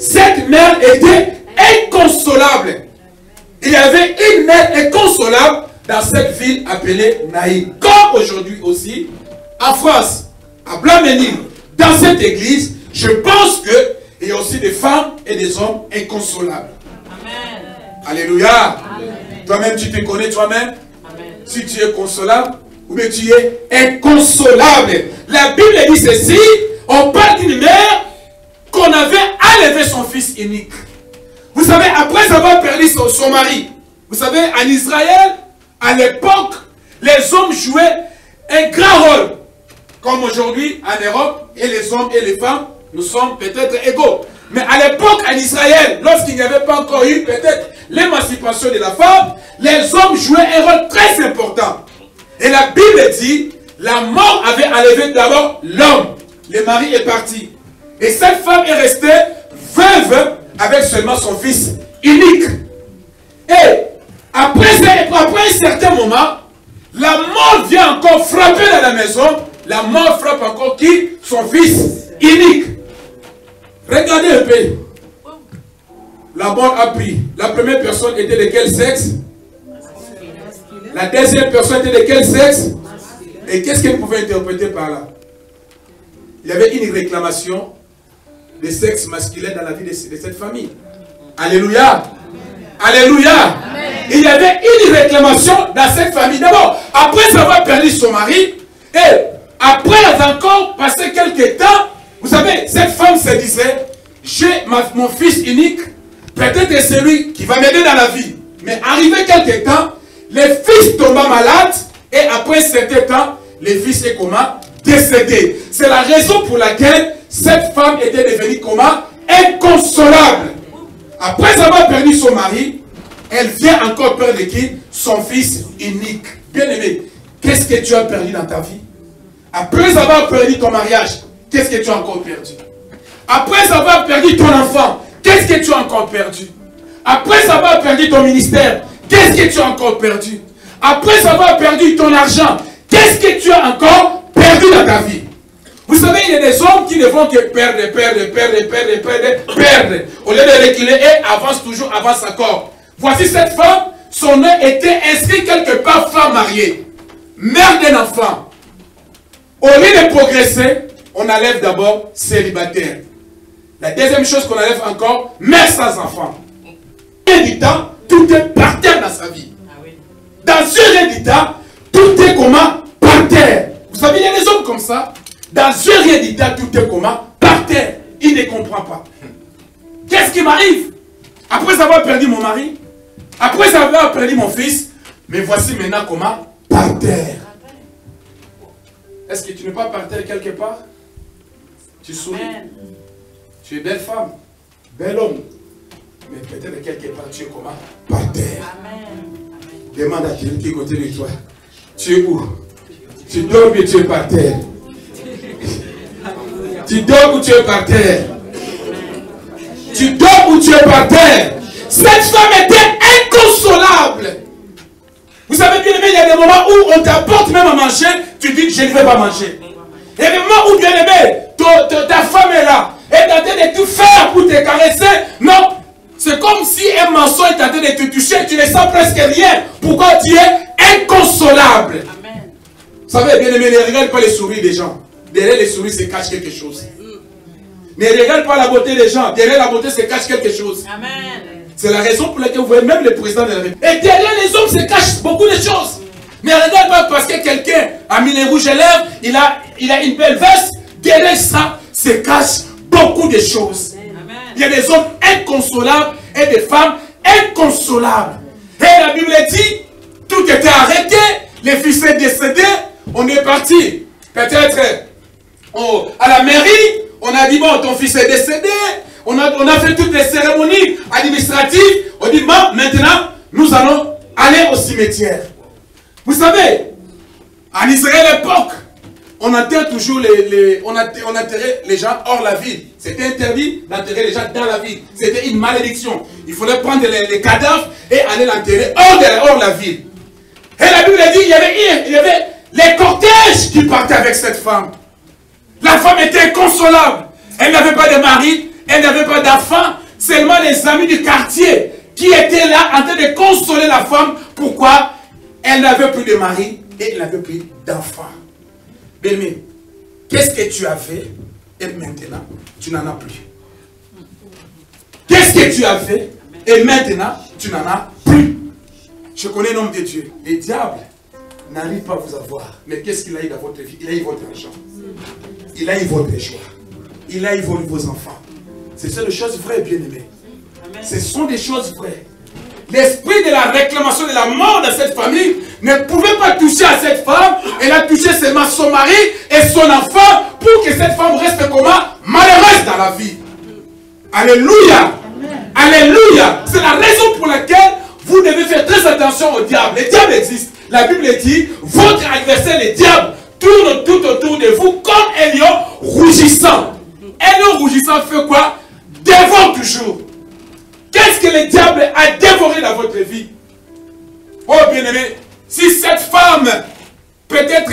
cette mère était inconsolable. Il y avait une mère inconsolable dans cette ville appelée Naïm. Comme aujourd'hui aussi, en France, à Blaménil, dans cette église, je pense qu'il y a aussi des femmes et des hommes inconsolables. Amen. Alléluia. Toi-même, tu te connais toi-même. Si tu es consolable, ou bien tu es inconsolable. La Bible dit ceci, on parle d'une mère qu'on avait enlevé son fils unique. Vous savez, après avoir perdu son mari, vous savez, en Israël, à l'époque, les hommes jouaient un grand rôle. Comme aujourd'hui, en Europe, et les hommes et les femmes, nous sommes peut-être égaux. Mais à l'époque, en Israël, lorsqu'il n'y avait pas encore eu peut-être l'émancipation de la femme, les hommes jouaient un rôle très important. Et la Bible dit, la mort avait enlevé d'abord l'homme. Le mari est parti. Et cette femme est restée veuve avec seulement son fils unique. Et après un certain moment, la mort vient encore frapper dans la maison. La mort frappe encore qui? Son fils unique. Regardez un peu. La mort a pris. La première personne était de quel sexe? La deuxième personne était de quel sexe? Et qu'est-ce qu'elle pouvait interpréter par là? Il y avait une réclamation de sexe masculin dans la vie de cette famille. Alléluia. Alléluia. Amen. Il y avait une réclamation dans cette famille. D'abord, après avoir perdu son mari, et après encore passé quelques temps, vous savez, cette femme se disait, j'ai mon fils unique, peut-être c'est lui qui va m'aider dans la vie. Mais arrivé quelques temps, le fils tomba malade, et après un certain temps, le fils est comment? Décédé. C'est la raison pour laquelle cette femme était devenue comment? Inconsolable. Après avoir perdu son mari, elle vient encore perdre qui? Son fils unique. Bien aimé, qu'est-ce que tu as perdu dans ta vie? Après avoir perdu ton mariage, qu'est-ce que tu as encore perdu? Après avoir perdu ton enfant, qu'est-ce que tu as encore perdu? Après avoir perdu ton ministère, qu'est-ce que tu as encore perdu? Après avoir perdu ton argent, qu'est-ce que tu as encore perdu dans ta vie? Vous savez, il y a des hommes qui ne font que perdre. Au lieu de reculer, et avance encore. Voici cette femme, son nom était inscrit quelque part femme mariée, mère d'un enfant. Au lieu de progresser, on enlève d'abord célibataire. La deuxième chose qu'on enlève encore, mère sans enfant. Et du temps, tout est par terre dans sa vie. Dans un rien du temps, tout est comment? Par terre. Vous savez, il y a des hommes comme ça. Dans un rien du temps, tout est comment? Par terre. Il ne comprend pas. Qu'est-ce qui m'arrive? Après avoir perdu mon mari, après avoir perdu mon fils, mais voici maintenant comment? Par terre. Est-ce que tu n'es pas par terre quelque part? Tu souris. Tu es belle femme, bel homme. Mais peut-être quelque part tu es comment? Par terre. Demande à quelqu'un qui est côté de toi. Tu es où? Tu dors ou tu es par terre? Tu dors ou tu es par terre? Tu dors ou tu es par terre? Cette femme était inconsolable. Vous savez bien aimé, il y a des moments où on t'apporte même à manger, tu dis je ne vais pas manger. Il y a des moments où bien aimé, ta femme est là, elle est en train de tout faire pour te caresser. Non, c'est comme si un maçon est en train de te toucher, tu ne sens presque rien. Pourquoi tu es inconsolable? Amen. Vous savez bien aimé, ne regarde pas les sourires des gens. Derrière les sourires se cache quelque chose. Ne regarde pas la beauté des gens. Derrière la beauté se cache quelque chose. Amen. C'est la raison pour laquelle vous voyez même le président de la République. Et derrière les hommes se cachent beaucoup de choses. Ne regarde pas parce que quelqu'un a mis les rouges à lèvres, il a une belle veste. Derrière ça se cache beaucoup de choses. Amen. Il y a des hommes inconsolables et des femmes inconsolables. Et la Bible dit, tout était arrêté, le fils est décédé, on est parti. Peut-être à la mairie, on a dit, bon, ton fils est décédé, on a fait toutes les cérémonies administratives, on dit, bon, maintenant, nous allons aller au cimetière. Vous savez, en Israël à l'époque, on enterre toujours on enterrait les gens hors la ville. C'était interdit d'enterrer les gens dans la ville. C'était une malédiction. Il fallait prendre les cadavres et aller l'enterrer hors la ville. Et la Bible dit, il y avait les cortèges qui partaient avec cette femme. La femme était inconsolable. Elle n'avait pas de mari, elle n'avait pas d'enfant, seulement les amis du quartier qui étaient là en train de consoler la femme. Pourquoi? Elle n'avait plus de mari et elle n'avait plus d'enfant. Bien-aimé, qu'est-ce que tu as fait et maintenant tu n'en as plus? Qu'est-ce que tu as fait et maintenant tu n'en as plus? Je connais l'homme de Dieu. Le diable n'arrive pas à vous avoir. Mais qu'est-ce qu'il a eu dans votre vie? Il a eu votre argent. Il a eu votre joie. Il a eu vos enfants. Ce sont des choses vraies, bien-aimées. Ce sont des choses vraies. L'esprit de la réclamation de la mort de cette famille ne pouvait pas toucher à cette femme. Elle a touché seulement son mari et son enfant pour que cette femme reste comment? Malheureuse dans la vie. Alléluia. Amen. Alléluia. C'est la raison pour laquelle vous devez faire très attention au diable. Le diable existe. La Bible dit, votre adversaire, le diable, tourne tout autour de vous comme un lion rougissant. Un lion rougissant fait quoi? Dévore toujours. Qu'est-ce que le diable a dévoré dans votre vie? Oh bien-aimé, si cette femme, peut-être,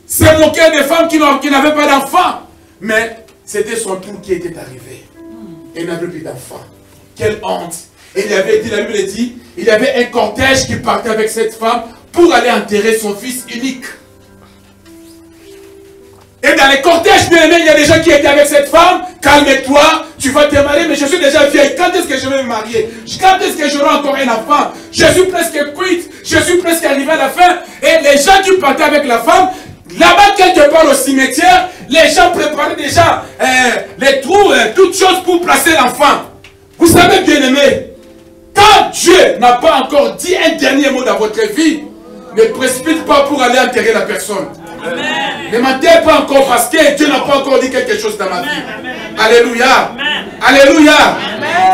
se moquait des femmes qui n'avaient pas d'enfants, mais c'était son tour qui était arrivé. Elle n'avait plus d'enfants. Quelle honte. Et il avait dit, la Bible dit, il y avait un cortège qui partait avec cette femme pour aller enterrer son fils unique. Et dans les cortèges, bien aimé, il y a des gens qui étaient avec cette femme. Calme-toi, tu vas te marier, mais je suis déjà vieille. Quand est-ce que je vais me marier? Quand est-ce que j'aurai encore un enfant? Je suis presque quitte, je suis presque arrivé à la fin. Et les gens qui partaient avec la femme, là-bas, quelque part au cimetière, les gens préparaient déjà les trous, toutes choses pour placer l'enfant. Vous savez, bien aimé, quand Dieu n'a pas encore dit un dernier mot dans votre vie, ne précipite pas pour aller enterrer la personne. Amen. Ne m'enterre pas encore parce que Dieu n'a pas encore dit quelque chose dans ma vie. Amen. Alléluia. Amen. Alléluia.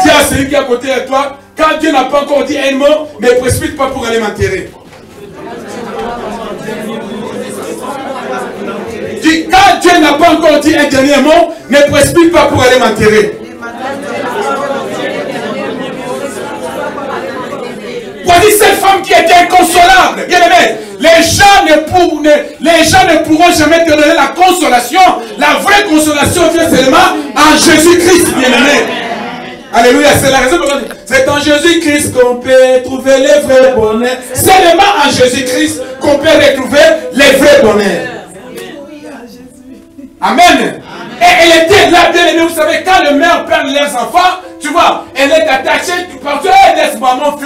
Dis à celui qui est à côté de toi, quand Dieu n'a pas encore dit un mot, ne précipite pas pour aller m'enterrer. Dis, quand Dieu n'a pas encore dit un dernier mot, ne précipite pas pour aller m'enterrer. Voici cette femme qui était inconsolable. Bien aimé, les gens ne pourront jamais te donner la consolation. La vraie consolation vient seulement en Jésus-Christ, bien aimé. Alléluia, c'est la raison pour laquelle c'est en Jésus-Christ qu'on peut trouver les vrais bonheurs. C'est seulement en Jésus-Christ qu'on peut retrouver les vrais bonheurs. Amen. Et elle était là, bien aimée, vous savez, quand le mère perd leurs enfants, tu vois, elle est attachée, partout, laisse-moi mon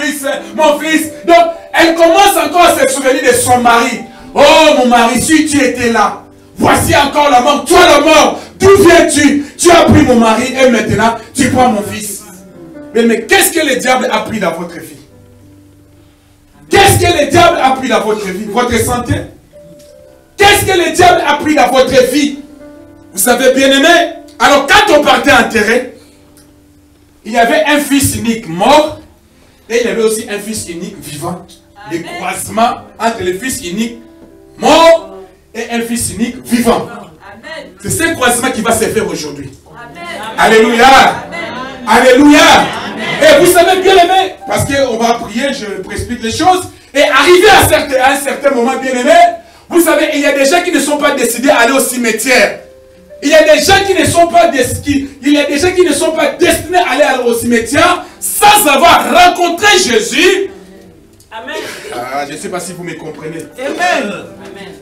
fils. Donc, elle commence encore à se souvenir de son mari. Oh, mon mari, si tu étais là, voici encore la mort, toi la mort, d'où viens-tu? Tu as pris mon mari et maintenant, tu prends mon fils. Mais qu'est-ce que le diable a pris dans votre vie? Qu'est-ce que le diable a pris dans votre vie? Votre santé? Qu'est-ce que le diable a pris dans votre vie? Vous savez, bien aimé, alors quand on partait enterrer, il y avait un fils unique mort et il y avait aussi un fils unique vivant. Le croisement entre le fils unique mort et un fils unique vivant. C'est ce croisement qui va se faire aujourd'hui. Alléluia. Alléluia. Et vous savez, bien aimé, parce qu'on va prier, je précipite les choses, et arrivé à un certain moment, bien aimé, vous savez, il y a des gens qui ne sont pas décidés à aller au cimetière. Il y a des gens qui ne sont pas destinés à aller au cimetière sans avoir rencontré Jésus. Amen. Je ne sais pas si vous me comprenez. Amen.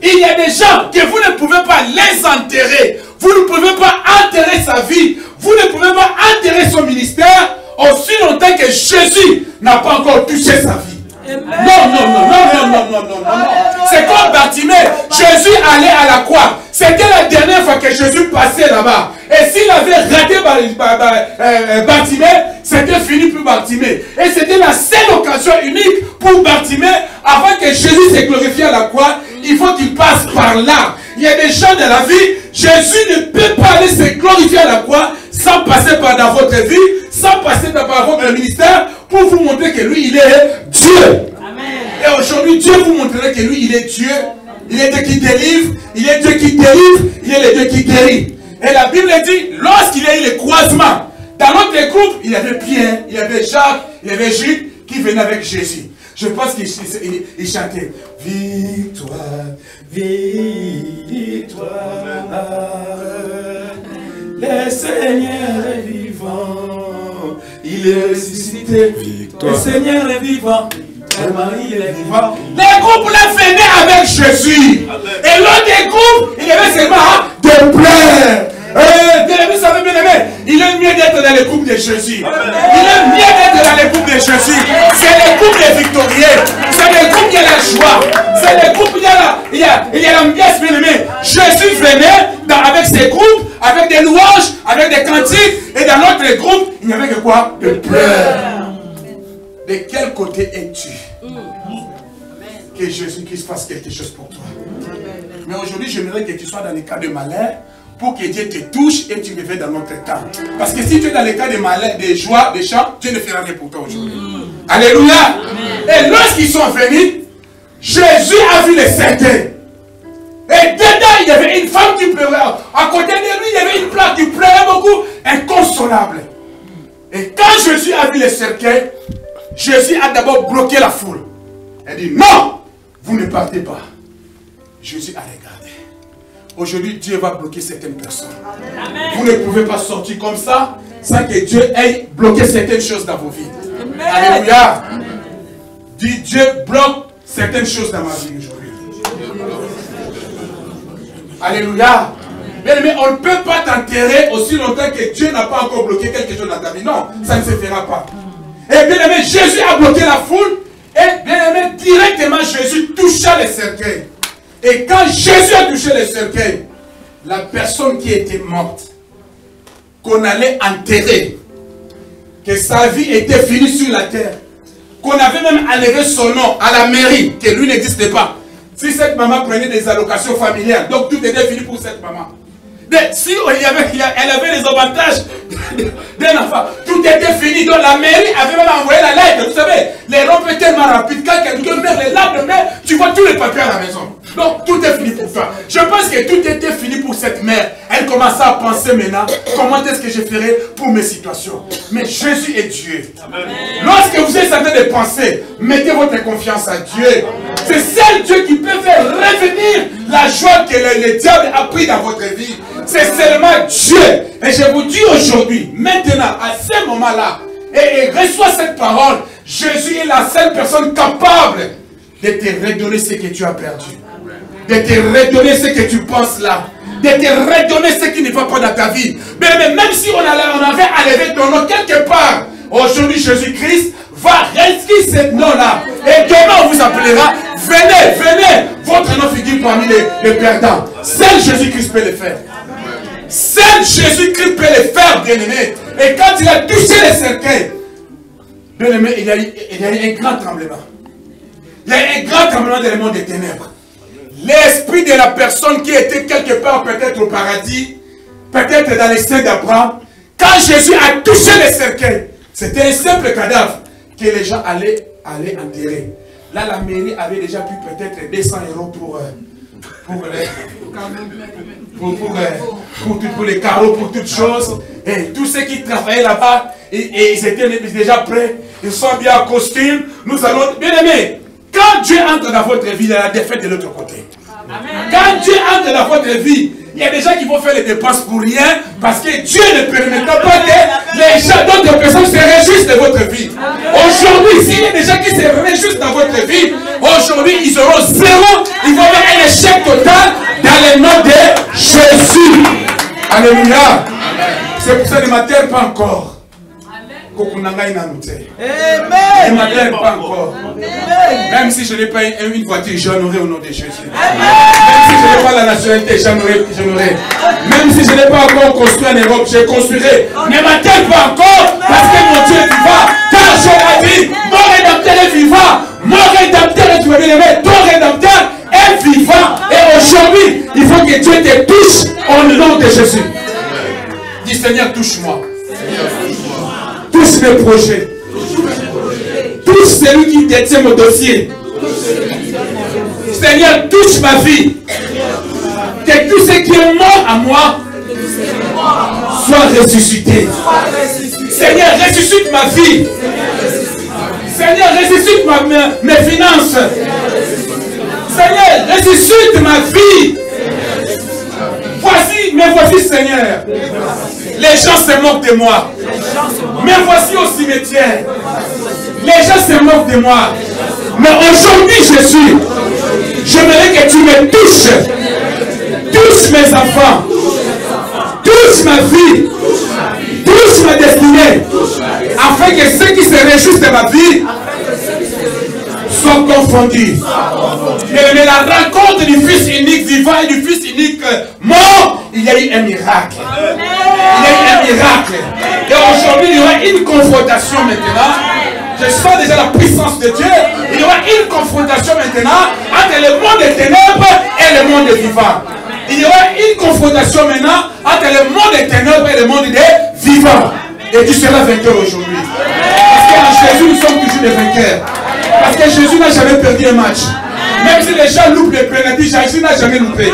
Il y a des gens que vous ne pouvez pas les enterrer. Vous ne pouvez pas enterrer sa vie. Vous ne pouvez pas enterrer son ministère aussi longtemps que Jésus n'a pas encore touché sa vie. Non. C'est comme Bartimée. Jésus allait à la croix. C'était la dernière fois que Jésus passait là-bas. Et s'il avait raté Bartimée, c'était fini pour Bartimée. Et c'était la seule occasion unique pour Bartimée, avant que Jésus se glorifie à la croix, il faut qu'il passe par là. Il y a des gens dans la vie, Jésus ne peut pas aller se glorifier à la croix sans passer par dans votre vie, sans passer par votre ministère, pour vous montrer que lui, il est Dieu. Amen. Et aujourd'hui, Dieu vous montrera que lui, il est Dieu. Il est Dieu qui délivre, il est Dieu qui délivre, il est le Dieu qui guérit. Et la Bible dit, lorsqu'il y a eu le croisement, dans notre groupe, il y avait Pierre, il y avait Jacques, il y avait Jules qui venaient avec Jésus. Je pense qu'il chantait victoire, victoire, le Seigneur est vivant, il est ressuscité. Victoire. Le Seigneur est vivant. Marie, il est vivant. Les groupes là venaient avec Jésus. Et l'autre des groupes, il avait seulement de pleurs. Vous savez bien aimé, il est mieux d'être dans les groupes de Jésus. Il est mieux d'être dans les groupes de Jésus. C'est les groupes des victorieux. C'est les groupes où il y a la joie. C'est les groupes où il y a l'ambiance bien aimé. Jésus venait avec ses groupes, avec des louanges, avec des cantiques. Et dans l'autre groupe, il n'y avait que quoi? De pleurs. De quel côté es-tu? Que Jésus-Christ fasse quelque chose pour toi. Mais aujourd'hui, j'aimerais que tu sois dans les cas de malheur pour que Dieu te touche et tu reviennes dans notre temps. Parce que si tu es dans les cas de malheur, de joie, de chant, Dieu ne fera rien pour toi aujourd'hui. Alléluia. Et lorsqu'ils sont venus, Jésus a vu les cercueils. Et dedans, il y avait une femme qui pleurait. À côté de lui, il y avait une plante qui pleurait beaucoup, inconsolable. Et quand Jésus a vu les cercueils, Jésus a d'abord bloqué la foule. Il dit, non, vous ne partez pas. Jésus a regardé. Aujourd'hui, Dieu va bloquer certaines personnes. Amen. Vous ne pouvez pas sortir comme ça sans que Dieu ait bloqué certaines choses dans vos vies. Amen. Alléluia. Dis, Dieu bloque certaines choses dans ma vie aujourd'hui. Alléluia. Mais on ne peut pas t'enterrer aussi longtemps que Dieu n'a pas encore bloqué quelque chose dans ta vie. Non, ça ne se fera pas. Et bien aimé, Jésus a bloqué la foule. Et bien aimé, directement Jésus toucha les cercueils. Et quand Jésus a touché les cercueils, la personne qui était morte, qu'on allait enterrer, que sa vie était finie sur la terre, qu'on avait même enlevé son nom à la mairie, que lui n'existait pas. Si cette maman prenait des allocations familiales, donc tout était fini pour cette maman. Mais si elle avait les avantages d'un enfant, tout était fini. Donc la mairie avait même envoyé la lettre. Vous savez, les rompes étaient tellement rapides. Quand quelqu'un meurt, les larmes de mer, tu vois tous les papiers à la maison. Donc tout est fini pour toi. Je pense que tout était fini pour cette mère. Elle commençait à penser maintenant, comment est-ce que je ferai pour mes situations. Mais Jésus est Dieu. Amen. Lorsque vous êtes en train de penser, mettez votre confiance à Dieu. C'est seul Dieu qui peut faire revenir la joie que le diable a pris dans votre vie. C'est seulement Dieu. Et je vous dis aujourd'hui, maintenant, à ce moment-là, et reçois cette parole, Jésus est la seule personne capable de te redonner ce que tu as perdu. De te redonner ce que tu penses là. De te redonner ce qui ne va pas dans ta vie. Mais même si on avait enlevé ton nom quelque part, aujourd'hui Jésus-Christ va réinscrire ce nom-là. Et demain on vous appellera, venez, venez. Votre nom figure parmi les perdants. Seul Jésus-Christ peut le faire. Seul Jésus-Christ peut le faire, bien-aimé. Et quand il a touché les cercueils, bien-aimé, il y a eu un grand tremblement. Il y a eu un grand tremblement dans le monde des ténèbres. L'esprit de la personne qui était quelque part, peut-être au paradis, peut-être dans les seins d'Abraham, quand Jésus a touché les cercueils, c'était un simple cadavre que les gens allaient enterrer. Là, la mairie avait déjà pu peut-être 200 € pour les carreaux, pour toutes choses. Et tous ceux qui travaillaient là-bas, et ils étaient déjà prêts, ils sont bien en costume. Nous allons, bien aimés, quand Dieu entre dans votre vie, il y a la défaite de l'autre côté. Amen. Quand Dieu entre dans votre vie, il y a des gens qui vont faire les dépenses pour rien, parce que Dieu ne permettra pas que les gens d'autres personnes se réjouissent de votre vie. Aujourd'hui, s'il y a des gens qui se réjouissent dans votre vie, aujourd'hui, ils auront zéro, ils vont avoir un échec total dans le nom de Jésus. Alléluia. C'est pour ça que ne m'atterre pas encore. Ne m'atterre pas encore. Même si je n'ai pas une voiture, j'en aurai au nom de Jésus. Même si je n'ai pas la nationalité, j'en aurai. Même si je n'ai pas encore construit en Europe, je construirai. Ne m'atterre pas encore, parce que mon Dieu est vivant. Car je l'ai dit, mon rédempteur est vivant. Mon rédempteur est vivant. Ton rédempteur est vivant. Et aujourd'hui, il faut que Dieu te touche au nom de Jésus. Dis Seigneur, touche-moi. Touche mes projets. Touche celui qui détient mon dossier. Seigneur, touche ma vie. Que tout ce qui est mort à moi soit ressuscité. Seigneur, ressuscite ma vie. Seigneur, ressuscite mes finances. Seigneur, ressuscite ma vie. Voici, Seigneur. Les gens se moquent de moi. Me voici au cimetière. Les gens se moquent de moi. Mais aujourd'hui, Jésus, j'aimerais que tu me touches. Touche mes enfants. Touche ma vie. Touche ma destinée. Afin que ceux qui se réjouissent de ma vie soient confondus. Mais la rencontre du Fils unique vivant et du Fils unique mort, il y a eu un miracle. Il y a eu un miracle. Et aujourd'hui, il y aura une confrontation maintenant. Je sens déjà la puissance de Dieu. Il y aura une confrontation maintenant entre le monde des ténèbres et le monde des vivants. Il y aura une confrontation maintenant entre le monde des ténèbres et le monde des vivants. Et tu seras vainqueur aujourd'hui. Parce qu'en Jésus, nous sommes toujours des vainqueurs. Parce que Jésus n'a jamais perdu un match. Même si les gens loupent les pénaltys, Jésus n'a jamais loupé.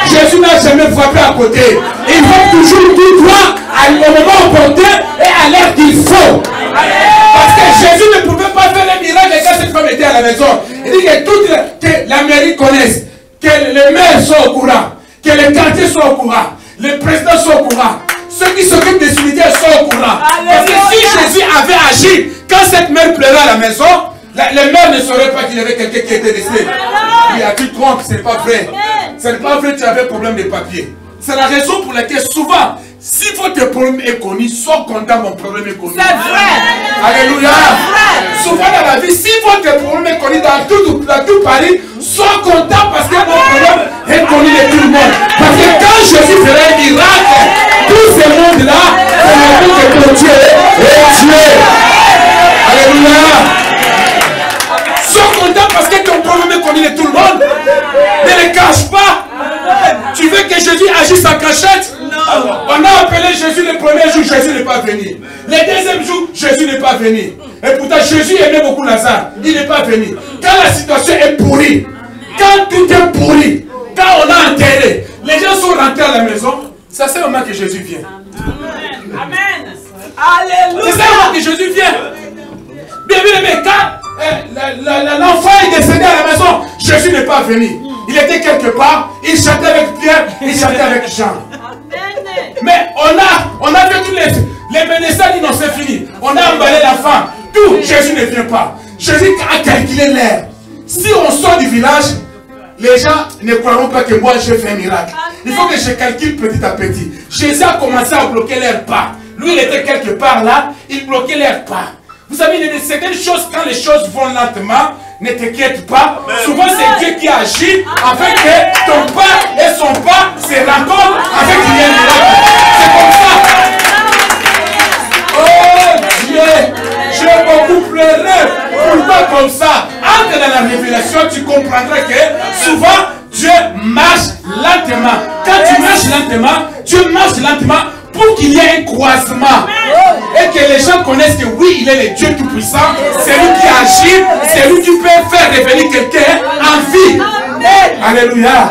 Jésus n'a jamais frappé à côté. Il va toujours tout droit au moment opportun et à l'heure qu'il faut. Parce que Jésus ne pouvait pas faire les miracles quand cette femme était à la maison. Il dit que la mairie connaisse, que les maires soient au courant, que les quartiers soient au courant, les présidents soient au courant, ceux qui s'occupent des cimetières soient au courant. Parce que si Jésus avait agi quand cette mère pleurait à la maison, les mères ne sauraient pas qu'il y avait quelqu'un qui était décédé. Il a tu te trompes, ce n'est pas vrai. Ce n'est pas vrai que tu avais problème de papier. C'est la raison pour laquelle souvent, si votre problème est connu, sois content, mon problème est connu. C'est vrai. Alléluia. Souvent dans la vie, si votre problème est connu dans tout Paris, sois content parce que mon problème est connu de tout le monde. Parce que quand Jésus ferait un miracle, tout ce monde-là, c'est le but de Dieu est Dieu. Alléluia. Sois content parce que ton problème est connu de tout le monde. Ne le cache pas. Tu veux que Jésus agisse en cachette? Non. On a appelé Jésus le premier jour, Jésus n'est pas venu. Le deuxième jour, Jésus n'est pas venu. Et pourtant, Jésus aimait beaucoup Lazare. Il n'est pas venu. Quand la situation est pourrie, quand tout est pourri, quand on a enterré, les gens sont rentrés à la maison, c'est à ce moment que Jésus vient. Amen. Alléluia. C'est à ce moment que Jésus vient. Bien, mais quand l'enfant est décédé à la maison, Jésus n'est pas venu. Il était quelque part, il chantait avec Pierre, il chantait avec Jean. Mais on a fait tous les médecins disent non, c'est fini. On a emballé l'enfant. Tout, Jésus ne vient pas. Jésus a calculé l'air. Si on sort du village, les gens ne croiront pas que moi j'ai fait un miracle. Il faut que je calcule petit à petit. Jésus a commencé à bloquer l'air pas. Lui, il était quelque part là, il bloquait l'air pas. Vous savez, il y a certaines choses, quand les choses vont lentement, ne t'inquiète pas. Souvent, c'est Dieu qui agit afin que ton pas et son pas se rencontrent afin qu'il y ait un miracle. C'est comme ça. Oh Dieu, j'ai beaucoup pleuré. Pourquoi comme ça? Entre dans la révélation, tu comprendras que souvent, Dieu marche lentement. Quand tu marches lentement, Dieu marche lentement pour qu'il y ait un croisement. Et que les gens connaissent que oui, il est le Dieu Tout-Puissant. C'est lui qui agit. C'est lui qui peut faire revenir quelqu'un en vie. Alléluia.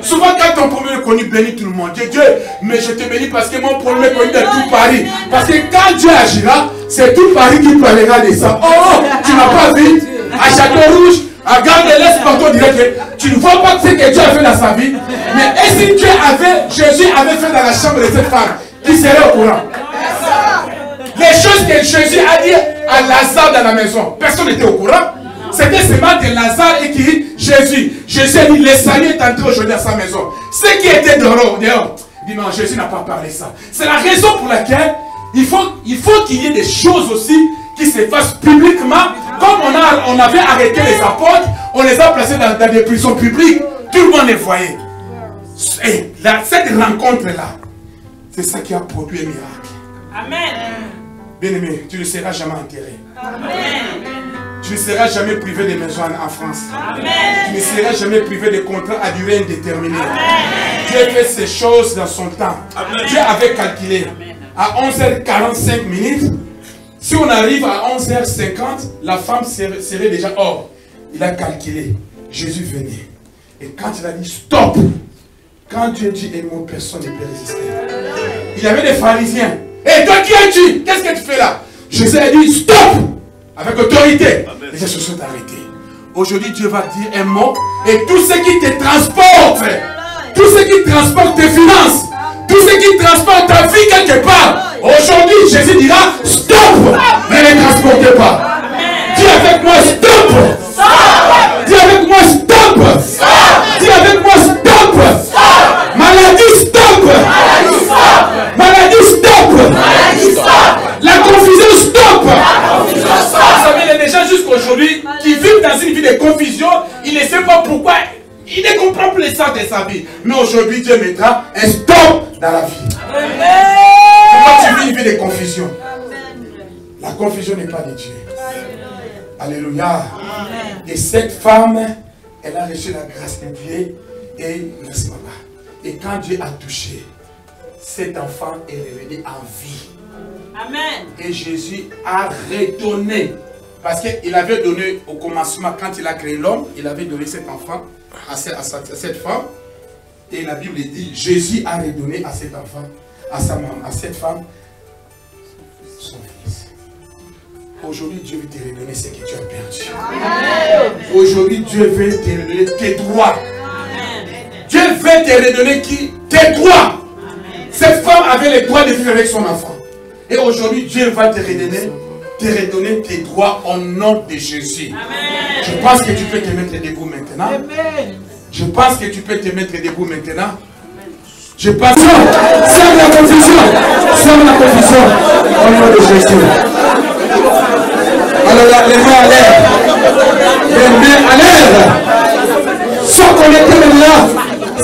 Souvent quand ton problème est connu, bénis tout le monde. Dieu, mais je te bénis parce que mon problème est connu de tout Paris. Parce que quand Dieu agira, c'est tout Paris qui parlera de ça. Oh, tu n'as pas vu à Château-Rouge, à Gare-de-l'Est, partout, on dirait que tu ne vois pas ce que Dieu a fait dans sa vie. Mais et si Jésus avait fait dans la chambre de cette femme, qui serait au courant? Les choses que Jésus a dit à Lazare dans la maison, personne n'était au courant. C'était seulement de Lazare et qui Jésus a dit, le salut est entré aujourd'hui à sa maison. Ceux qui étaient dehors, dit non, Jésus n'a pas parlé ça. C'est la raison pour laquelle il faut qu'il y ait des choses aussi qui se fassent publiquement. Comme on avait arrêté les apôtres, on les a placés dans des prisons publiques. Tout le monde les voyait. Et cette rencontre-là, c'est ça qui a produit un miracle. Amen. Bien-aimé, tu ne seras jamais enterré. Amen. Tu ne seras jamais privé de maison en France. Amen. Tu ne seras jamais privé de contrats à durée indéterminée. Amen. Dieu fait ces choses dans son temps. Amen. Dieu avait calculé. À 11h45 minutes, si on arrive à 11h50, la femme serait déjà hors. Il a calculé. Jésus venait. Et quand il a dit stop, quand Dieu dit et mon personne ne peut résister. Il y avait des pharisiens. Et toi qui es-tu? Qu'est-ce que tu fais là? Jésus a dit stop! Avec autorité. Les gens se sont arrêtés. Aujourd'hui, Dieu va dire un mot. Et tout ce qui te transporte, tout ce qui transporte tes finances, tout ce qui transporte ta vie quelque part, Aujourd'hui, Jésus dira, stop, ne les transportez pas. Dis avec moi, stop. Dis avec moi, stop. Dis avec moi, stop. Maladie, stop. Maladie, stop. La confusion, stop. Vous savez, il y a des gens jusqu'aujourd'hui qui vivent dans une vie de confusion. Ils ne savent pas pourquoi. Ils ne comprennent plus le sens de sa vie. Mais aujourd'hui, Dieu mettra un stop dans la vie. Pourquoi tu vis une vie de confusion? La confusion n'est pas de Dieu. Alléluia. Et cette femme, elle a reçu la grâce de Dieu. Et n'est-ce pas? Et quand Dieu a touché, cet enfant est revenu en vie. Amen. Et Jésus a redonné. Parce qu'il avait donné au commencement, quand il a créé l'homme, il avait donné cet enfant à cette femme. Et la Bible dit, Jésus a redonné à cet enfant, à sa maman, à cette femme, son fils. Aujourd'hui, Dieu veut te redonner ce que tu as perdu. Aujourd'hui, Dieu veut te redonner tes droits. Dieu veut te redonner tes droits. Cette femme avait le droit de vivre avec son enfant. Et aujourd'hui, Dieu va te redonner tes droits au nom de Jésus. Amen. Je pense que tu peux te mettre debout maintenant. Amen. Je pense que tu peux te mettre debout maintenant. Je pense. Sors la confusion. Sors la confusion. Au nom de Jésus. Alors, les mains à l'air. Les mains à l'air. Sois connecté maintenant.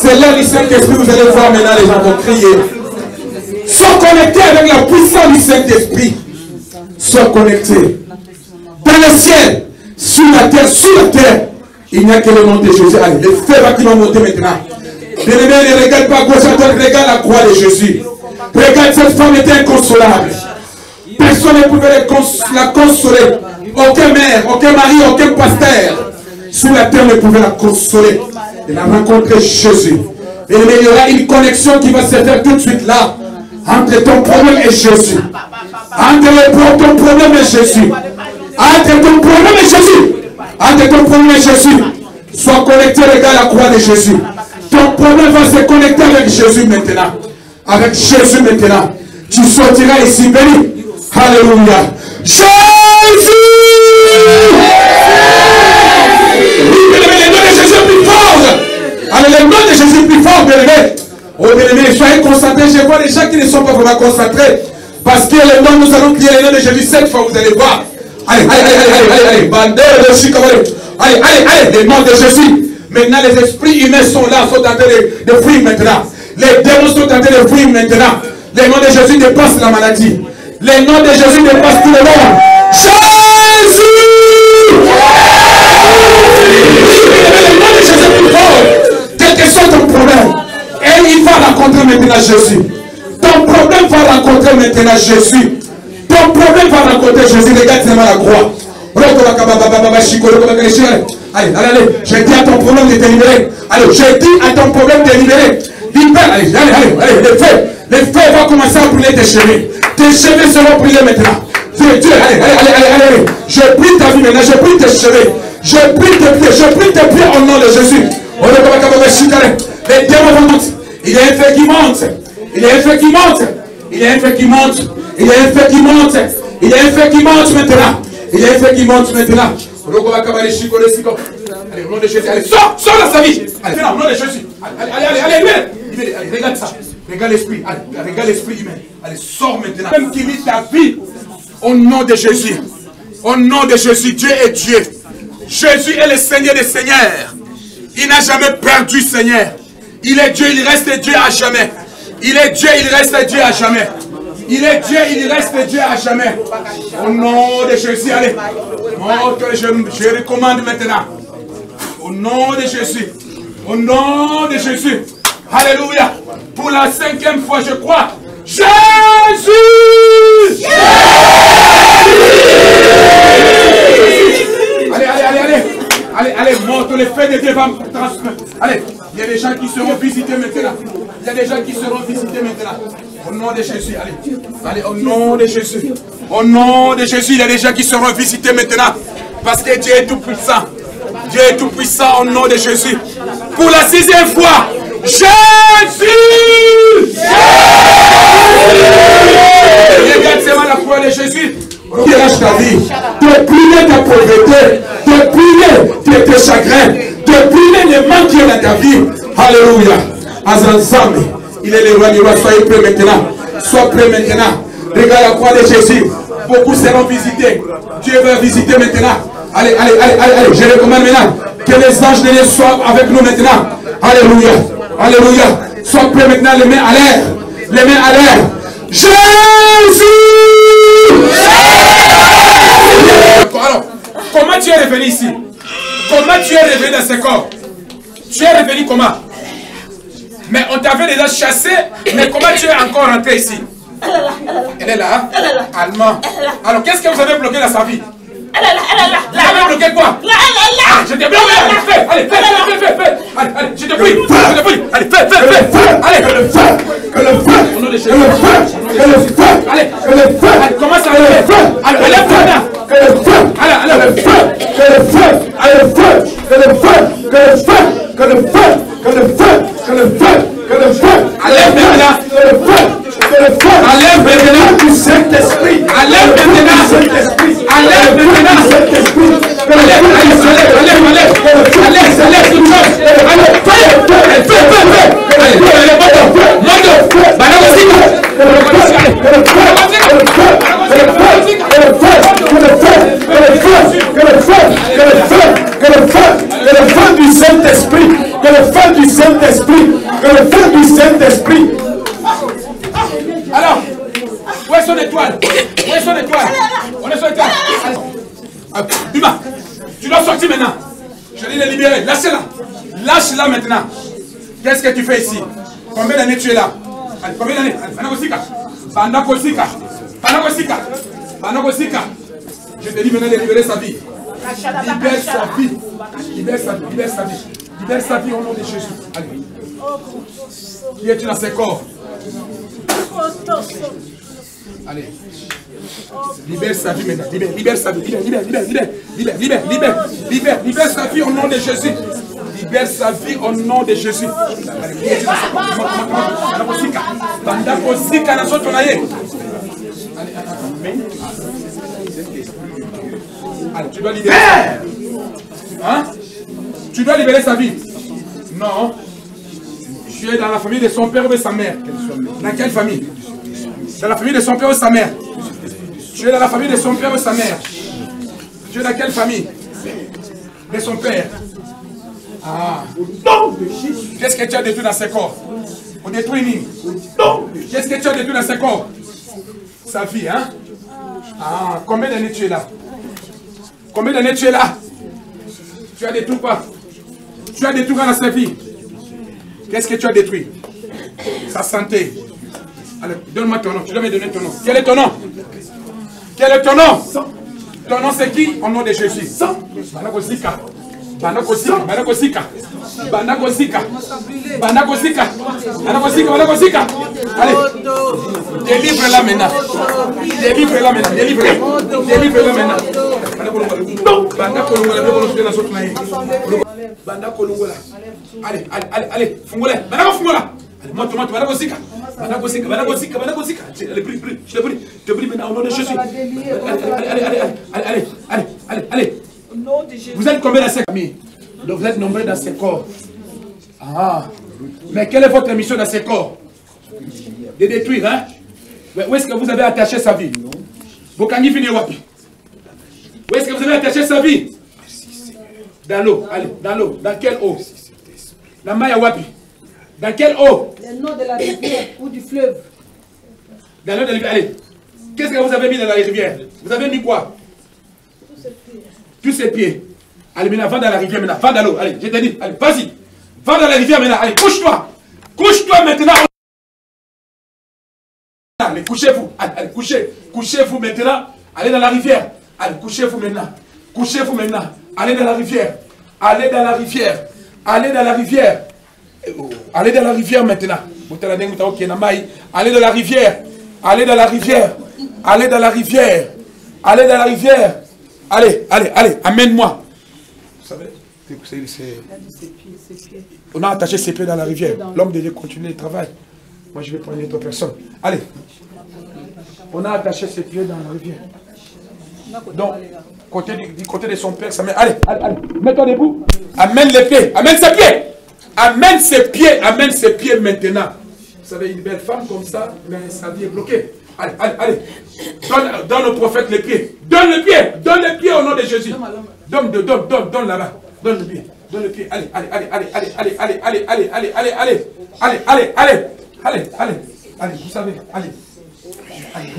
C'est là du Saint-Esprit. Vous allez voir maintenant les gens vont crier. Sois connecté avec la puissance du Saint-Esprit. Sois connecté. Dans le ciel, sur la terre, il n'y a que le nom de Jésus. Allez, le feu va qui va monter maintenant. Bien-aimé, ne regarde pas à gauche à droite, regarde la croix de Jésus. Regarde, cette femme était inconsolable. Personne ne pouvait la consoler. Aucun maire, aucun mari, aucun pasteur sur la terre ne pouvait la consoler. Elle a rencontré Jésus. Bien-aimé, il y aura une connexion qui va se faire tout de suite là. Entre ton problème et Jésus. Entre ton problème et Jésus. Entre ton problème et Jésus. Entre ton problème et Jésus. Sois connecté, regarde la croix de Jésus. Ton problème va se connecter avec Jésus maintenant. Avec Jésus maintenant. Tu sortiras ici béni. Alléluia. Jésus! Oui, bien-aimé, le nom de Jésus est plus fort. Allez, le nom de Jésus est plus fort, bien-aimé. Oh, bien-aimé, soyez concentrés. Je vois des gens qui ne sont pas vraiment concentrés. Parce que le nom, nous allons prier le nom de Jésus 7 fois, vous allez voir. Allez, allez, bandeur de Chicago. Allez, le nom de Jésus. Maintenant, les esprits humains sont là, sont en train de fuir maintenant. Les démons sont en train de fuir maintenant. Le nom de Jésus dépasse la maladie. Le nom de Jésus dépasse tout le monde. Jésus! Le nom de Jésus est plus fort. Quel que soit ton problème. Et il va rencontrer maintenant Jésus. Ton problème va rencontrer maintenant Jésus. Ton problème va rencontrer Jésus. Regarde seulement la croix. Allez, je dis à ton problème de te libérer. Allez, je dis à ton problème de te libérer. Libère, allez, le feu va commencer à brûler tes cheveux. Tes cheveux seront brûlés maintenant. Dieu, allez. Je prie ta vie maintenant, je prie tes cheveux. Je prie tes pieds au nom de Jésus. Les démons vont monter. Il y a un feu qui monte. Il y a un feu qui monte. Il y a un feu qui monte. Il y a un feu qui monte. Il y a un feu qui monte maintenant. Il y a un feu qui monte maintenant. Allez, au nom de Jésus, allez, sors dans sa vie. Allez, au nom de Jésus. Allez, regarde ça. Regarde l'esprit. Allez, regarde l'esprit humain. Allez, sors maintenant. Même qui vit ta vie, au nom de Jésus. Au nom de Jésus, Dieu est Dieu. Jésus est le Seigneur des Seigneurs. Il n'a jamais perdu, Seigneur. Il est Dieu, il reste Dieu à jamais. Il est Dieu, il reste Dieu à jamais. Il est Dieu, il reste Dieu à jamais. Au nom de Jésus, allez. Je recommande maintenant. Au nom de Jésus. Au nom de Jésus. Alléluia. Pour la 5e fois, je crois. Jésus! Allez, monte le feu de Dieu va me transmettre. Allez, il y a des gens qui seront visités maintenant. Il y a des gens qui seront visités maintenant. Au nom de Jésus, allez, au nom de Jésus. Au nom de Jésus, il y a des gens qui seront visités maintenant. Parce que Dieu est tout puissant. Dieu est tout puissant au nom de Jésus. Pour la 6e fois, Jésus! Jésus! Regarde seulement la croix de Jésus qui arrache ta vie. De plier ta pauvreté, de plier tes chagrins, de plier les manques qui est dans ta vie. Alléluia. Azanzame, il est le roi du roi. Soyez prêts maintenant. Sois prêt maintenant. Regarde la croix de Jésus. Beaucoup seront visités. Dieu va visiter maintenant. Allez, allez, allez, allez, allez. Je recommande maintenant que les anges de Dieu soient avec nous maintenant. Alléluia. Alléluia. Sois prêt maintenant, les mains à l'air. Les mains à l'air. Jésus! Alors, comment tu es revenu ici? Comment tu es revenu dans ce corps? Tu es revenu comment? Mais on t'avait déjà chassé, mais comment tu es encore rentré ici? Elle est là, hein? Allemand. Alors, qu'est-ce que vous avez bloqué dans sa vie? Vous avez bloqué quoi? Ah, je t'ai bloqué. Allez, fais. Allez, allez, je te prie. Allez, fais. Allez, que le feu. Que le feu. Au nom de Jésus. Que le feu. Allez, que le feu. Allez, commence à lever. Allez, lève-toi là. Que le feu. Allez, le feu. Que le feu. Allez, le feu. Que le feu. Que le feu. Que le feu. Que le feu. Que le feu. Que le feu. Allez, maintenant. Que le feu. Que le feu. Allez, maintenant. Du Saint-Esprit. Allez, maintenant. Saint-Esprit. Allez, maintenant. Saint-Esprit. Allez, toute chose. Allez, que le feu du Saint-Esprit, que le feu du Saint-Esprit, que le feu du Saint-Esprit. Alors, où est son étoile? Où est son étoile? On est sur l'étoile. Bima, tu dois sortir maintenant. Je dis les libérer. Lâchez-la. Lâche-la maintenant. Qu'est-ce que tu fais ici? Combien d'années tu es là? Allez, combien d'années? Banakosika. Je te dis maintenant de libérer sa vie. Libère sa vie. Libère sa vie. Libère sa vie. Libère sa vie au nom de Jésus. Allez. Qui es-tu dans ce corps? Allez. Libère sa vie maintenant. Libère sa vie. Libère sa vie au nom de Jésus. Libère sa vie au nom de Jésus. Allez, tu dois libérer. Hein? Tu dois libérer sa vie. Non. Tu es dans la famille de son père ou de sa mère. Dans quelle famille? Dans la famille de son père ou de sa mère. Tu es dans la famille de son père ou de sa mère. Tu es dans quelle famille? De son père. Ah. Qu'est-ce que tu as détruit dans ce corps? On détruit Nîmes. Qu'est-ce que tu as détruit dans ce corps? Sa vie, hein? Ah, combien d'années tu es là? Combien d'années tu es là? Tu as détruit quoi? Tu as détruit dans sa vie. Qu'est-ce que tu as détruit? Sa santé. Allez, donne-moi ton nom. Tu dois me donner ton nom. Quel est ton nom? Quel est ton nom? Ton nom c'est qui? Au nom de Jésus. Banakosika. Allez. Délivre-la maintenant. Délivre-la maintenant. Délivre-la maintenant. Allez, allez. Fungola. Allez, monte, allez, prie, je te prie maintenant au nom de Jésus. Allez. Vous êtes combien dans ces familles? Vous êtes nombreux dans ces corps. Ah. Mais quelle est votre mission dans ces corps? De détruire, hein? Mais où est-ce que vous avez attaché sa vie? Bokangi fini wapi? Où est-ce que vous avez attaché sa vie? Dans l'eau, allez, dans l'eau. Dans quelle eau? Dans Maya wapi? Dans quelle eau? Le nom de la rivière ou du fleuve. Dans l'eau de la rivière, allez. Qu'est-ce que vous avez mis dans la rivière? Vous avez mis quoi? Tous ses pieds. Allez, maintenant, va dans la rivière, maintenant. Va dans l'eau. Allez, je te dis. Allez, vas-y. Va dans la rivière, maintenant. Allez, couche-toi. Couche-toi maintenant. Allez, couchez-vous. Allez, couchez-vous maintenant. Allez dans la rivière. Allez, couchez-vous maintenant. Couchez-vous maintenant. Allez dans la rivière. Allez dans la rivière. Allez dans la rivière. Allez dans la rivière maintenant. Allez dans la rivière. Allez dans la rivière. Allez dans la rivière. Allez dans la rivière. Allez, amène-moi. Vous savez, on a attaché ses pieds dans la rivière. L'homme devait continuer le travail. Moi, je vais prendre une autre personne. Allez. On a attaché ses pieds dans la rivière. Donc, du côté de son père, ça met. Allez, allez, allez, mets-toi debout. Amène les pieds, amène ses pieds. Amène ses pieds maintenant. Vous savez, une belle femme comme ça, mais sa vie est bloquée. Allez, allez, allez. Donne au prophète les pieds. Donne les pieds au nom de Jésus. Donne là-bas. Donne le pied. Donne le pied. Allez, allez, allez, allez, allez, allez, allez, allez, allez, allez, allez, allez, allez, allez, allez, allez, allez, vous savez, allez. Allez,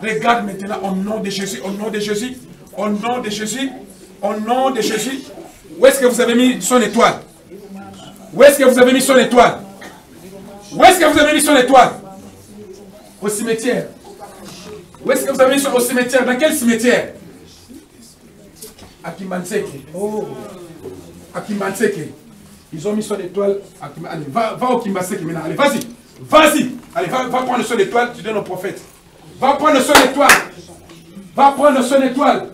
regarde maintenant, au nom de Jésus, au nom de Jésus, au nom de Jésus, au nom de Jésus. Où est-ce que vous avez mis son étoile? Où est-ce que vous avez mis son étoile? Où est-ce que vous avez mis son étoile? Au cimetière. Où est-ce que vous avez mis au cimetière? Dans quel cimetière? À Kimanseke. Oh. À Kimanseke. Ils ont mis son étoile. Allez, va au Kimanseke maintenant. Allez, vas-y. Vas-y. Allez, va prendre son étoile, tu donnes au prophète. Va prendre son étoile. Va prendre son étoile.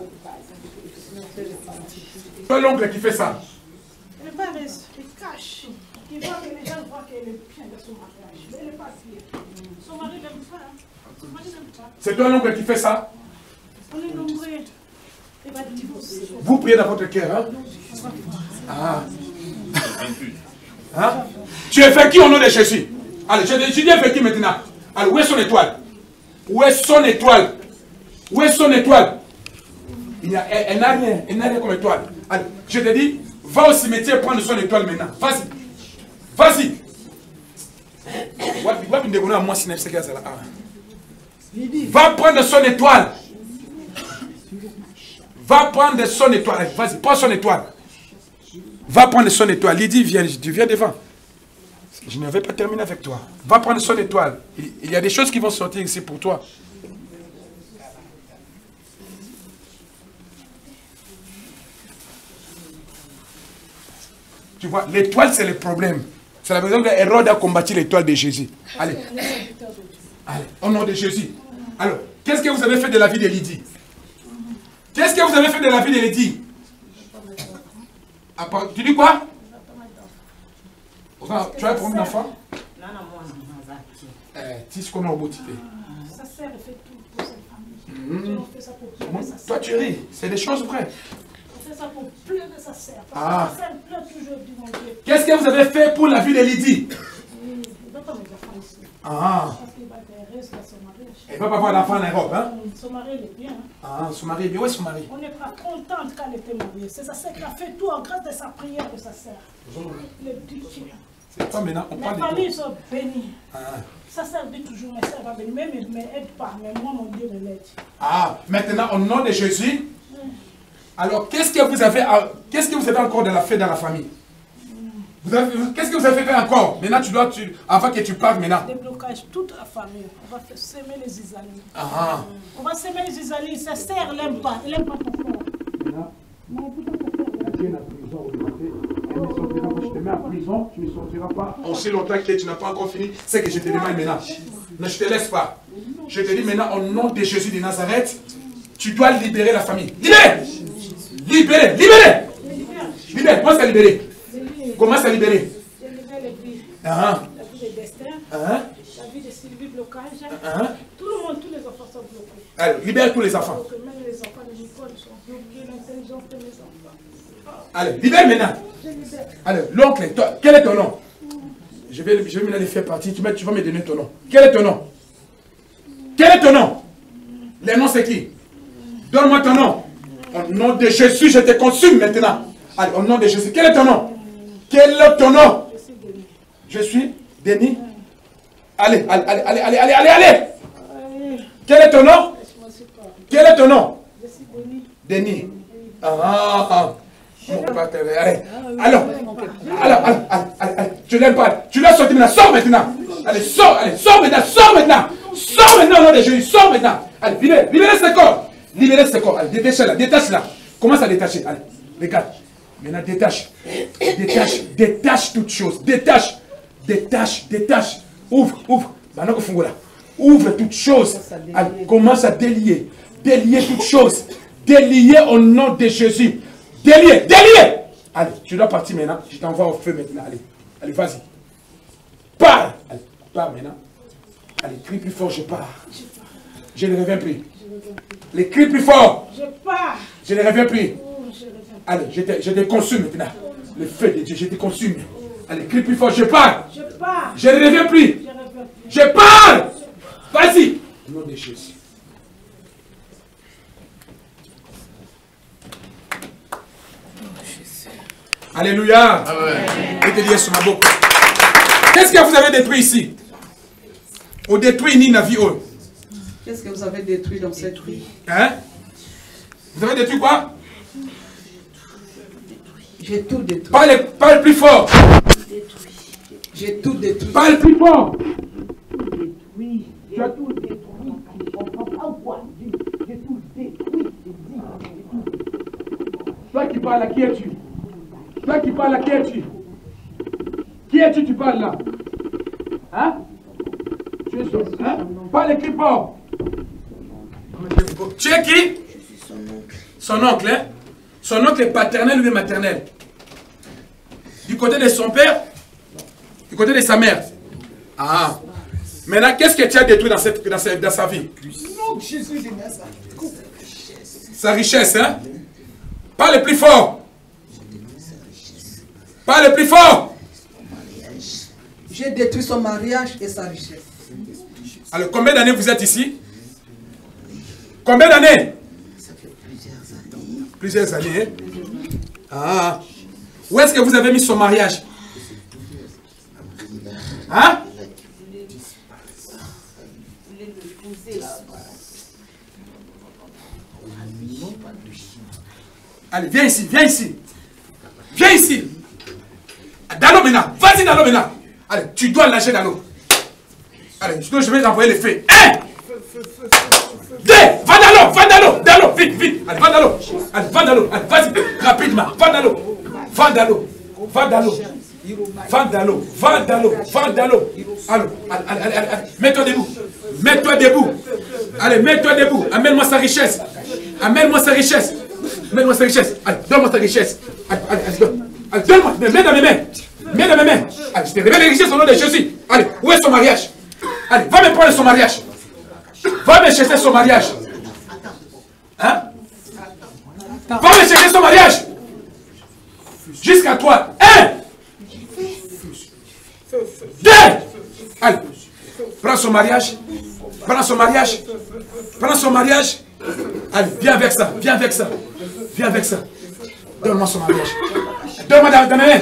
C'est l'oncle qui fait ça. Le père, il cache. Il voit que les gens voient qu'elle est bien de son mariage. Mais elle n'est pas fière. Son mari n'aime pas. Son mari n'aime pas. C'est toi l'oncle qui fait ça. On est nombreux. Il va divorcer. Vous priez dans votre cœur, hein? Ah. Hein? Tu es fait qui au nom de Jésus? Allez, je dis fait qui maintenant? Alors, où est son étoile? Où est son étoile? Où est son étoile? Elle n'a rien comme étoile. Allez, je te dis, va au cimetière prendre son étoile maintenant. Vas-y. Vas-y. Va prendre son étoile. Va prendre son étoile. Vas-y, prends son étoile. Va prendre son étoile. Lydie, viens, tu viens devant. Je ne vais pas terminer avec toi. Va prendre son étoile. Il y a des choses qui vont sortir ici pour toi. Tu vois, l'étoile, c'est le problème. C'est la raison que Hérode a combattu l'étoile de Jésus. Allez. Allez, au nom de Jésus. Alors, qu'est-ce que vous avez fait de la vie de Lydie? Qu'est-ce que vous avez fait de la vie de Lydie? Tu dis quoi? Tu as un premier enfant? Sa sœur fait tout pour cette famille. On fait ça pour pleurer sa sœur. Toi, tu ris. C'est des choses vraies. On fait ça pour pleurer sa sœur. Parce que sa sœur pleure toujours du mon Dieu. Qu'est-ce que vous avez fait pour la vie de Lydie? Il ne doit pas mes enfants ici. Parce qu'il va rester à son mari. Elle ne va pas avoir d'enfant en Europe, hein? Son mari, il est bien. Son mari est bien. Où est son mari? On n'est pas contente quand elle était mariée. C'est sa sœur qui a fait tout en grâce de sa prière de sa sœur. Le Dieu. Toi, maintenant, on parle de toi. Les familles sont bénies. Sa sœur dit toujours, mais ça va venir. Même elle ne m'aide pas, mais moi, mon Dieu me l'aide. Maintenant, au nom de Jésus, alors, qu'est-ce que vous avez encore de la fait dans la famille? Qu'est-ce que vous avez fait encore? Maintenant, avant que tu parles maintenant. Déblocage toute la famille. On va semer les isalis. On va semer les isalis. Sa sœur, elle n'aime pas. Elle n'aime pas ta sœur. Je te mets en prison, tu ne sortiras pas. Aussi longtemps que tu n'as pas encore fini, c'est que je te demande maintenant. Ne je te laisse pas. Je te dis maintenant, au nom de Jésus de Nazareth, tu dois libérer la famille. Libérer! Libérer! Libérer! Libérer! Commence à libérer. Commence à libérer. Je libère les vies. La vie de Destin. La vie de Sylvie, blocage. Tout le monde, tous les enfants sont bloqués. Alors, libère tous les enfants. Même les enfants de l'école sont bloqués, l'intelligence de mes enfants. Allez, libère maintenant. Allez, l'oncle, quel est ton nom? Je vais maintenant les faire partie. Tu vas me donner ton nom. Quel est ton nom? Quel est ton nom? Le nom c'est qui? Donne-moi ton nom. Au nom de Jésus, je te consume maintenant. Allez, au nom de Jésus. Quel est ton nom? Quel est ton nom? Je suis Denis. Allez, allez, allez, allez, allez, allez, allez. Quel est ton nom? Quel est ton nom? Je suis Denis. Denis. Alors, tu l'aimes pas. Tu l'as sorti maintenant. Sors maintenant. Allez, sors maintenant. Sors maintenant. Sors maintenant au nom de Jésus. Sors maintenant. Allez, libérez ce corps. Libérez ce corps. Allez, détache-la. Détache-la. Commence à détacher. Allez, regarde. Maintenant, détache. Détache. Détache toutes choses. Détache. Détache. Détache. Ouvre. Maintenant, ouvre toutes choses. Allez, commence à délier. Délier toutes choses. Délier au nom de Jésus. Délier. Allez, tu dois partir maintenant. Je t'envoie au feu maintenant. Allez, vas-y. Pars. Allez, pars maintenant. Allez, crie plus fort, je pars. Je ne reviens plus. Les cris plus fort. Je pars. Je ne reviens plus. Oh, je reviens. Allez, je te consume maintenant. Le feu de Dieu, je te consume. Allez, crie plus fort, je pars. Je pars. Je ne reviens plus. Je reviens plus. Je pars. Vas-y. Au nom de Jésus. Alléluia. Je te dis sur ma bouche. Qu'est-ce que vous avez détruit ici? On détruit ni la vie. Qu'est-ce que vous avez détruit dans cette vie? Hein? Vous avez détruit quoi? J'ai tout détruit. Parle plus fort. J'ai tout détruit. Parle plus fort. Oui, j'ai tout détruit. On comprend pas ou quoi? J'ai tout détruit. Toi qui parles là, qui es-tu? Toi qui parles là, qui es-tu? Qui es-tu, tu parles là? Hein? Tu es son... Hein? Parle plus fort. Tu es qui? Je suis son oncle. Son oncle, hein? Son oncle est paternel ou maternel? Du côté de son père? Du côté de sa mère? Ah. Maintenant, qu'est-ce que tu as détruit dans sa vie? Non, Jésus de Nazareth. Sa richesse, hein? Parle plus fort. Parle plus fort. J'ai détruit son mariage et sa richesse. Alors, combien d'années vous êtes ici? Combien d'années? Ça fait plusieurs années. Plusieurs années, hein? Ah. Où est-ce que vous avez mis son mariage? Hein? Allez, viens ici, viens ici. Viens ici. Dans l'eau maintenant. Vas-y dans l'eau maintenant. Allez, tu dois lâcher dans l'eau. Allez, je vais envoyer les feux. 1, 2, va dans l'eau, vite, vite. Allez, va dans l'eau. Allez, va dans l'eau. Allez, vas-y, rapidement. Va dans l'eau. Va dans l'eau. Va dans l'eau. Va dans l'eau. Va dans l'eau. Va dans l'eau. Allez. Mets-toi debout. Mets-toi debout. Allez, mets-toi debout. Amène-moi sa richesse. Amène-moi sa richesse. Mets-moi sa richesse. Allez, donne-moi sa richesse. Allez, donne-moi. Mets dans mes mains. Mets dans mes mains. Allez, je te révèle les richesses au nom de Jésus. Allez, où est son mariage? Allez, va me prendre son mariage. Va me chercher son mariage. Hein? Va me chercher son mariage. Jusqu'à toi. 1, 2. Allez, prends son mariage. Prends son mariage. Prends son mariage. Allez, viens avec ça. Viens avec ça. Viens avec ça. Donne-moi son mariage. Donne-moi dans mes mains.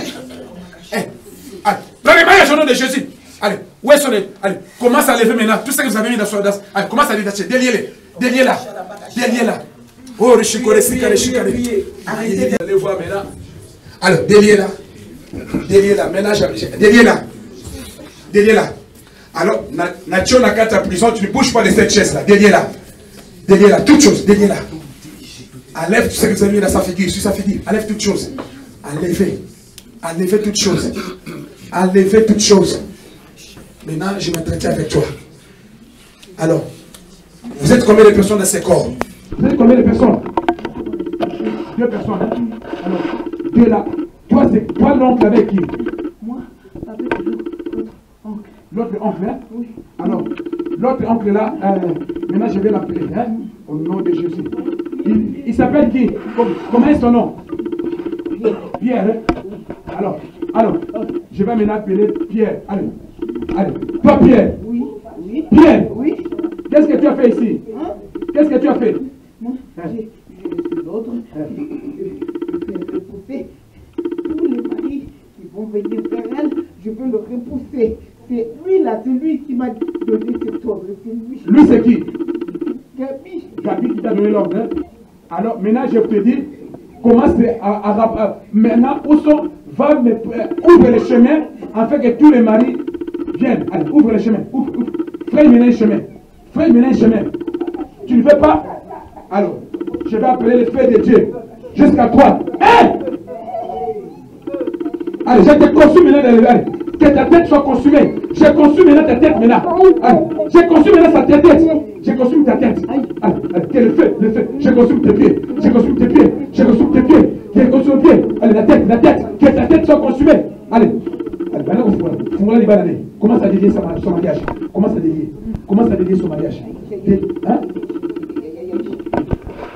Allez, prends le mariage au nom de Jésus. Allez, où est son... Allez, commence à lever maintenant. Tout ce que vous avez mis dans son... Allez, commence à détacher. Déliez-les. Déliez-la. Déliez-la. Oh, Richikore, Sikare, Shikare. Allez voir maintenant. Alors, déliez-la. Déliez-la. Maintenant, déliez-la. Déliez-la. Alors, Nacho n'a qu'à ta prison, tu ne bouges pas de cette chaise-là. Déliez-la. Déliez-la. Toute chose. Déliez-la. Enlève tout ce que vous avez mis dans sa figure. Sur sa figure. Enlève toute chose. Enlevez. Enlevez toute chose. Enlevez toute chose. Maintenant, je vais m'entretenir avec toi. Alors, vous êtes combien de personnes dans ces corps? Vous êtes combien de personnes? 2 personnes, hein? Alors, 2 là. Toi, c'est toi l'oncle avec qui? Moi, avec l'autre oncle. L'autre oncle, hein? Oui. Alors, l'autre oncle là, maintenant je vais l'appeler, hein? Au nom de Jésus. Il s'appelle qui? Comment est son nom? Pierre, hein? Alors, je vais maintenant appeler Pierre. Allez. Allez, toi Pierre. Oui. Oui. Pierre. Oui. Qu'est-ce que tu as fait ici? Hein? Qu'est-ce que tu as fait? Moi, j'ai l'autre. Je vais repousser tous les maris qui vont venir vers elle. Je veux le repousser. C'est lui là, c'est lui qui m'a donné cet ordre. C'est lui. Lui c'est qui? Gabi. Gabi qui t'a donné l'ordre, hein? Alors maintenant je te dis, commence maintenant, où sont? Ouvre le chemin afin que tous les maris viennent. Allez, ouvre le chemin. Ouvre. Fais maintenant un chemin. Fais maintenant un chemin. Tu ne veux pas? Alors, je vais appeler le feu de Dieu jusqu'à toi. Hein? Allez, je te consume maintenant. Allez, que ta tête soit consumée. Je consume maintenant ta tête maintenant. Allez, je consume maintenant ta tête. Je consume ta tête. Allez, que le feu. Je consume tes pieds. Je consume tes pieds. Je consume tes pieds. Je consume tes pieds. Allez, la tête. Que ta tête soit consumée. Allez, maintenant, vous voilà les bananes. Commence à délier son mariage. Commence à délier. son mariage. Hein?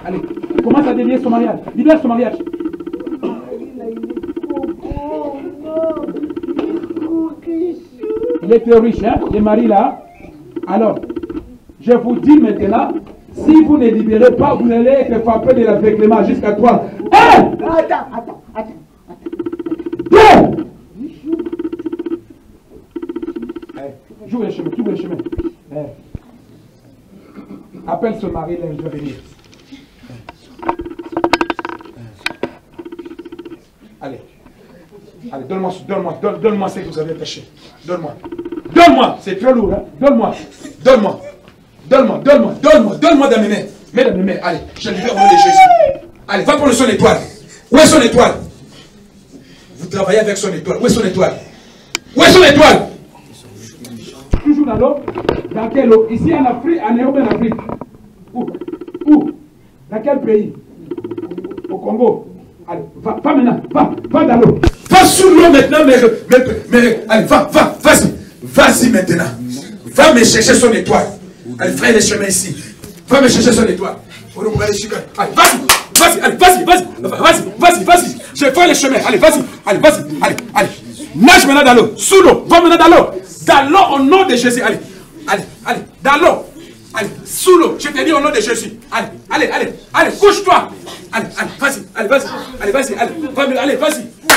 Allez, commence à délier son mariage. Libère son mariage. Il était riche, hein, les maris là. Alors, je vous dis maintenant, si vous ne libérez pas, vous allez être frappé de l'aveuglement jusqu'à 3. Attends. 2. J'ouvre le chemin, Appelle son mari, là, je vais venir. Allez, donne-moi ce que vous avez pêché. Donne-moi, c'est très lourd, hein. Donne-moi dans mes mains. Mets dans mes mains, allez, je libère au nom de Jésus. Allez, va prendre son étoile. Où est son étoile? Vous travaillez avec son étoile. Où est son étoile? Toujours dans l'eau. Dans quelle eau? Ici en Afrique, en Europe, en Afrique. Où? Dans quel pays? Au Congo. Allez, va maintenant, va dans l'eau. Va sous l'eau maintenant, mais allez, vas-y maintenant. Va me chercher son étoile. Allez, frère les chemins ici. Va me chercher son étoile. Allez, vas-y. Je fais les chemins. Allez, vas-y. Allez. Nage maintenant dans l'eau. Sous l'eau. Va maintenant dans l'eau. Dans l'eau au nom de Jésus. Allez. Dans l'eau. Allez, sous l'eau. Je te dis au nom de Jésus. Allez, couche-toi. Allez, vas-y.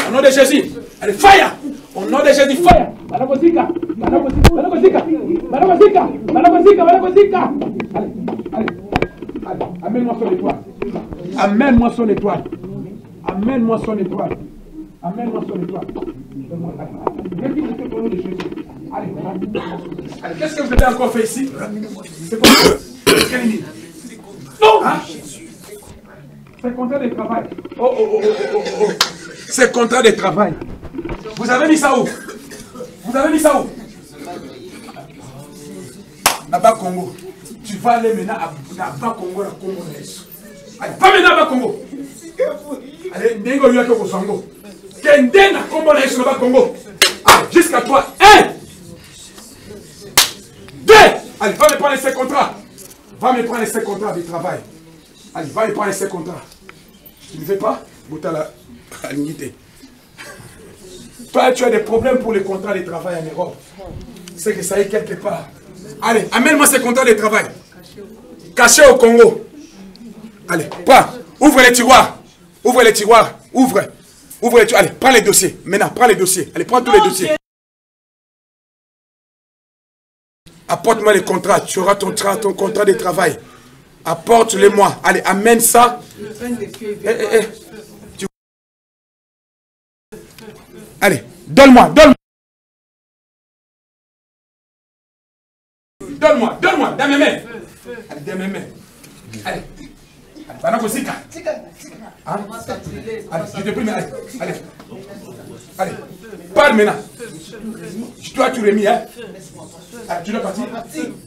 Au nom de Jésus. Allez, fire. Au nom de Jésus, fire. Managosika. Allez. Amène-moi son étoile. Allez, qu'est-ce que vous avez encore fait ici? C'est quoi? Non, hein? C'est contrat de travail. Oh. C'est contrat de travail. Vous avez mis ça où? Là-bas Congo. Tu vas aller maintenant à Bas Congo, la Congo. Allez, va maintenant à Bas Congo. Allez, Ndengo Yaka Kosango. Kende na Congo na Bas Congo. Allez, jusqu'à toi. 1. 2. Allez, va me prendre ces contrats. De travail. Allez, va me prendre ces contrats. Tu ne fais pas? Boutala, à l'unité. Toi, tu as des problèmes pour les contrats de travail en Europe. C'est que ça est quelque part. Allez, amène-moi ces contrats de travail. Cachés au Congo. Allez, prends. Ouvre les tiroirs. Ouvre les tiroirs. Allez, prends les dossiers. Maintenant, prends les dossiers. Allez, prends tous les dossiers. Apporte-moi les contrats. Tu auras ton contrat de travail. Apporte-les-moi. Allez, amène ça. Allez, donne-moi. Donne-moi, dans mes mains. Allez, dans mes mains. Allez. Banakosika. Hein? Allez, je te prie, mais allez. Parle maintenant. Toi, tu l'as mis, hein? Allez, tu dois partir.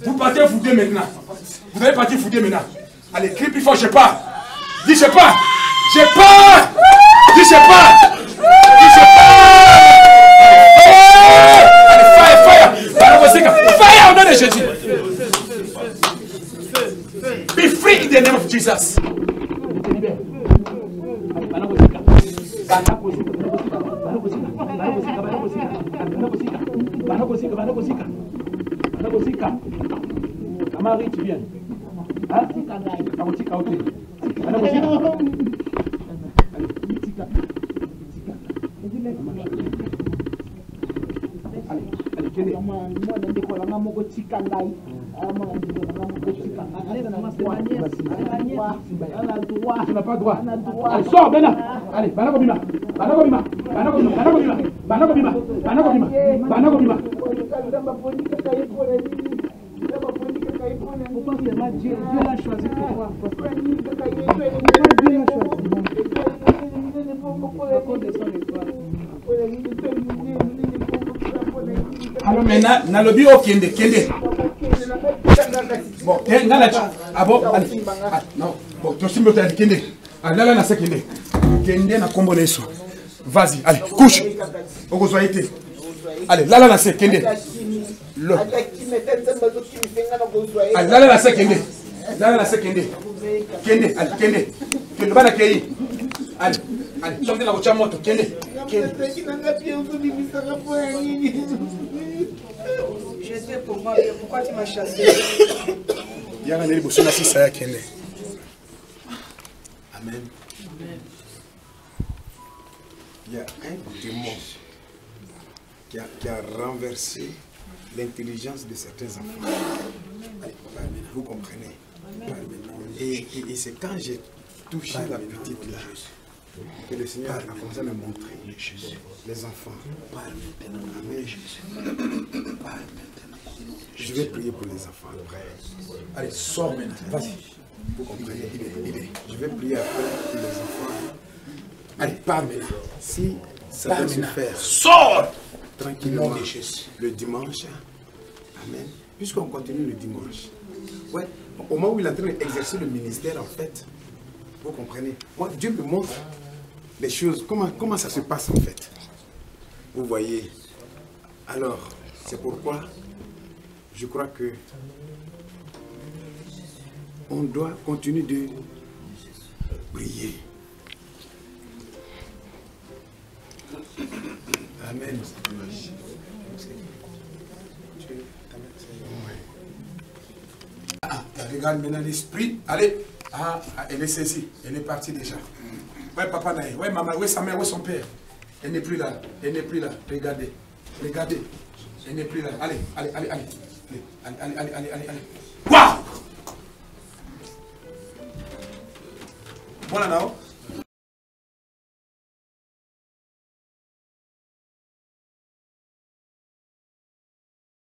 Vous partez fouder maintenant. Vous allez partir fouder maintenant. Allez, crie plus fort, je pars. Dis, je pars. Dis, je pars. Allez, fire au nom de Jésus. Be free in the name of Jesus. Marie, tu viens. Hein? Tu n'as pas droit. Allez, sors, Bena. Allez, Banagobima. Dieu l'a choisi pour toi. Alors maintenant, Nalobi au Kende. Bon, ah bon, allez. Non, bon, tu me dis Kende. Allez, là, c'est Kende. Kende na combo les sous. Vas-y, allez, couche. Au été. Allez, là, c'est Kende. Allez, là, là, c'est Kende. Là, là, c'est Kende. Kende, allez, Kende. Kende, va l'accueillir. Allez, allez, chantez la voiture à moto, Kende. J'étais pour moi, pourquoi tu m'as chassé? Il y a un élève sur la scie, à Kende. Amen. Il y a un démon qui a renversé l'intelligence de certains enfants. Allez, vous comprenez. Et c'est quand j'ai touché la petite là que le Seigneur a commencé à me montrer les enfants. Amen. Je vais prier pour les enfants après. Allez, sors maintenant, vas-y. Vous comprenez. Je vais prier après pour les enfants. Allez, parle maintenant. Si ça peut se faire Sors tranquillement Nom de Jésus. le dimanche. Amen. Puisqu'on continue le dimanche. Ouais, au moment où il est en train d'exercer le ministère, en fait, vous comprenez. Moi, Dieu me montre les choses, comment ça se passe en fait. Vous voyez. Alors, c'est pourquoi je crois que on doit continuer de prier. Amen. Regarde maintenant l'esprit. Allez. Ah, elle est saisie. Elle est partie déjà. Ouais, papa Naï. Ouais, maman. Ouais, sa mère. Ouais, son père. Elle n'est plus là. Elle n'est plus là. Regardez. Regardez. Elle n'est plus là. Allez, allez, allez, allez. Allez, allez, allez, allez, allez, allez. Waouh! Voilà, now.